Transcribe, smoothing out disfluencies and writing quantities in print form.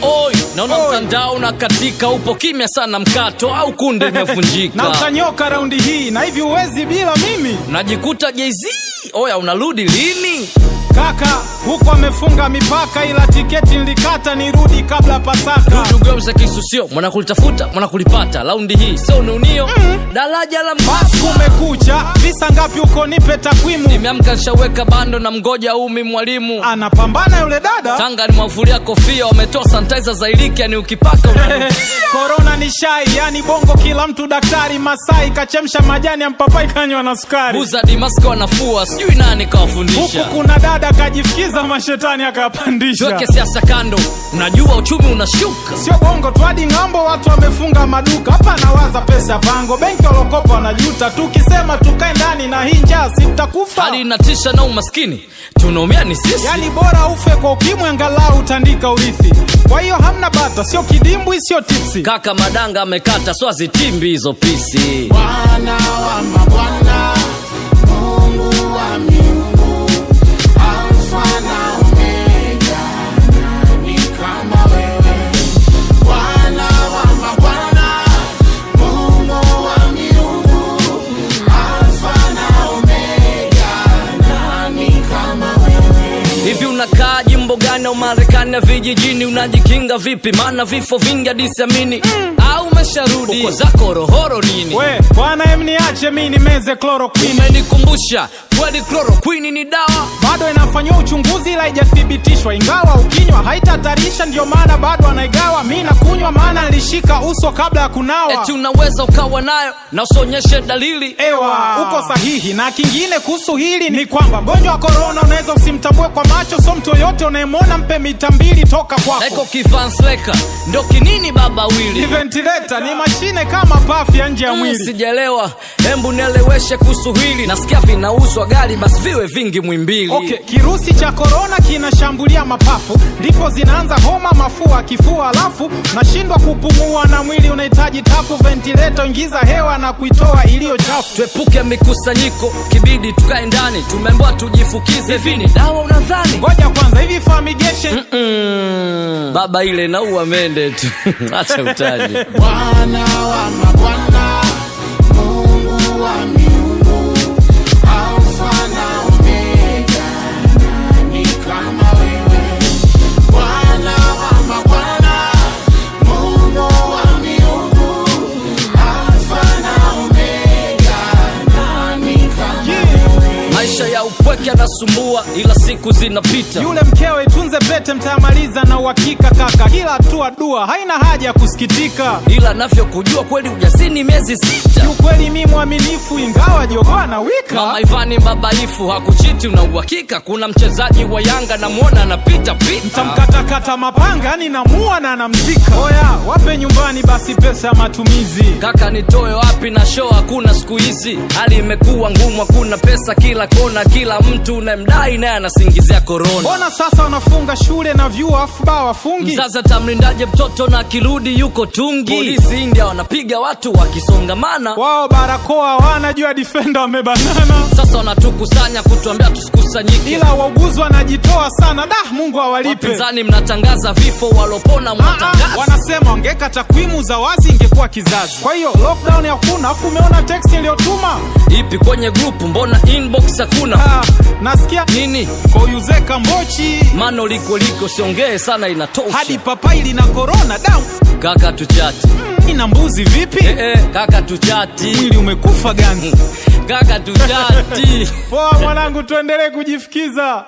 Oi, naona mtandao na katika upo kimya sana mkato au kunde imevunjika. Na utanyoka raundi hii na hivi uwezi bila mimi. Najikuta Jay-Z, oya unarudi lini? Kaka, huko amefunga mipaka ila tiketi nilikata nirudi kabla Pasaka. Ndugu mza kisusio, mwana kulitafuta, mwana kulipata. Raundi hii, so unio, daraja la basi kumekucha, visa ngapi uko nipe takwimu. Nimeamka nishaweka bando na mgoja umi mwalimu. Anapambana yule dada. Tanga ni mwafulia kofia, wametoa sanitizer za iliki yani ukipaka Corona ni shai, yani bongo kila mtu daktari. Masai kachemsha majani ya mpapai kanywa na sukari. Buza Dimasko wanafua, sijui nani kawafundisha. Huku kuna dada kajifikiza mashetani akapandisha. Tuweke siasa kando, unajua uchumi unashuka. Sio bongo tu hadi ngambo watu wamefunga maduka. Hapa nawaza pesa pango, benki walokopa wanajuta. Tukisema tukae ndani na hii njaa si mtakufa. Hali inatisha na umaskini, tunaumia ni sisi. Yani bora ufe kwa ukimwi angalau utandika urithi. Kwa hiyo hamna bata, sio kidimbwi, sio tipsi. Kaka madanga amekata, so azitimbi hizo pisi. Bwana wa mabwana, Mungu wa miungu, Alfa na Omega, nani kama wewe? Bwana wa mabwana, Mungu wa miungu, Alfa na Omega, nani kama wewe? Hivi unakaa jimbo gani au Marekani ya vijijini? Unajikinga vipi? Maana vifo vingi hadi siamini. Au umesharudi uko zako rohoro nini? We, bwana niache mimi nimeze chloroquine. Umenikumbusha, kweli chloroquine ni dawa. Bado inafanywa uchunguzi ila haijathibitishwa. Ingawa ukinywa haitatarisha, ndio maana bado anaigawa. Mimi nakunywa maana nilishika uso kabla ya kunawa. Eti unaweza ukawa nayo na usionyeshe dalili. Ewa, uko sahihi. Na kingine kuhusu hili ni kwamba mgonjwa wa corona unaweza usimtambue kwa macho. So mtu yote unayemwona mpe mita 2 toka kwako. Eko kifansleka, ndo kinini baba wili. Ventilator ni mashine kama pafu ya nje ya mwili. Sijalewa, hembu nieleweshe kuhusu hili. Nasikia vinauzwa gari basi viwe vingi Mwimbili. Okay, kirusi cha corona kinashambulia mapafu. Ndipo zinaanza homa, mafua, kifua. Alafu nashindwa kupumua na mwili unahitaji tafu. Ventilator ingiza hewa na kuitoa iliyo chafu. Tuepuke mikusanyiko, kibidi tukae ndani. Tumeambiwa tujifukize, vini dawa unadhani? Ngoja kwanza, hivi fumigation Baba ile naua mende tu. Acha utaji. Bwana wa mabwana, Mungu wa miungu, Alfa na Omega, nani kama wewe? Bwana wa mabwana, Mungu wa miungu, Alfa na Omega, nani kama wewe? Maisha ya upweke yanasumbua ila siku zinapita. Yule mkewe tunze pete mtamaliza na uhakika kaka. Kila hatua dua, haina haja ya kusikitika. Ila navyokujua kweli ujasini miezi 6. Kiukweli mimi mwaminifu ingawa jogoo na wika. Mama Ivani mbabaifu hakuchiti una uhakika. Kuna mchezaji wa Yanga namuona anapita pita. Mtamkatakata mapanga yani namua na anamzika. Oya, wape nyumbani basi pesa ya matumizi. Kaka nitoe wapi na show hakuna siku hizi. Hali imekuwa ngumu, hakuna pesa kila kona. Kila mtu unayemdai naye anasingizia corona. Mbona sasa wanafunga shule na vyuo afu ba wafungi? Sasa tamlindaje mtoto na kirudi yuko tungi? Polisi India wanapiga watu wakisongamana. Wao barakoa wanajua defender wamebanana. Sasa wanatukusanya kutuambia tusikusanyike. Ila wauguzi wanajitoa sana, Mungu awalipe. Wapinzani mnatangaza vifo, walopona mnatangaza. Wanasema ongeka takwimu za wazi ingekuwa kizazi. Kwa hiyo lockdown hakuna, afu umeona text niliyotuma? Ipi kwenye group, mbona inbox hakuna? Nasikia nini? Koyuzeka mbochi. Mano liko siongee sana inatosha. Hadi papai lina corona down. Kaka tuchati. Ina mbuzi vipi? Kaka tuchati. Mwili umekufa ganzi. Kaka tuchati. Poa mwanangu, tuendelee kujifikiza.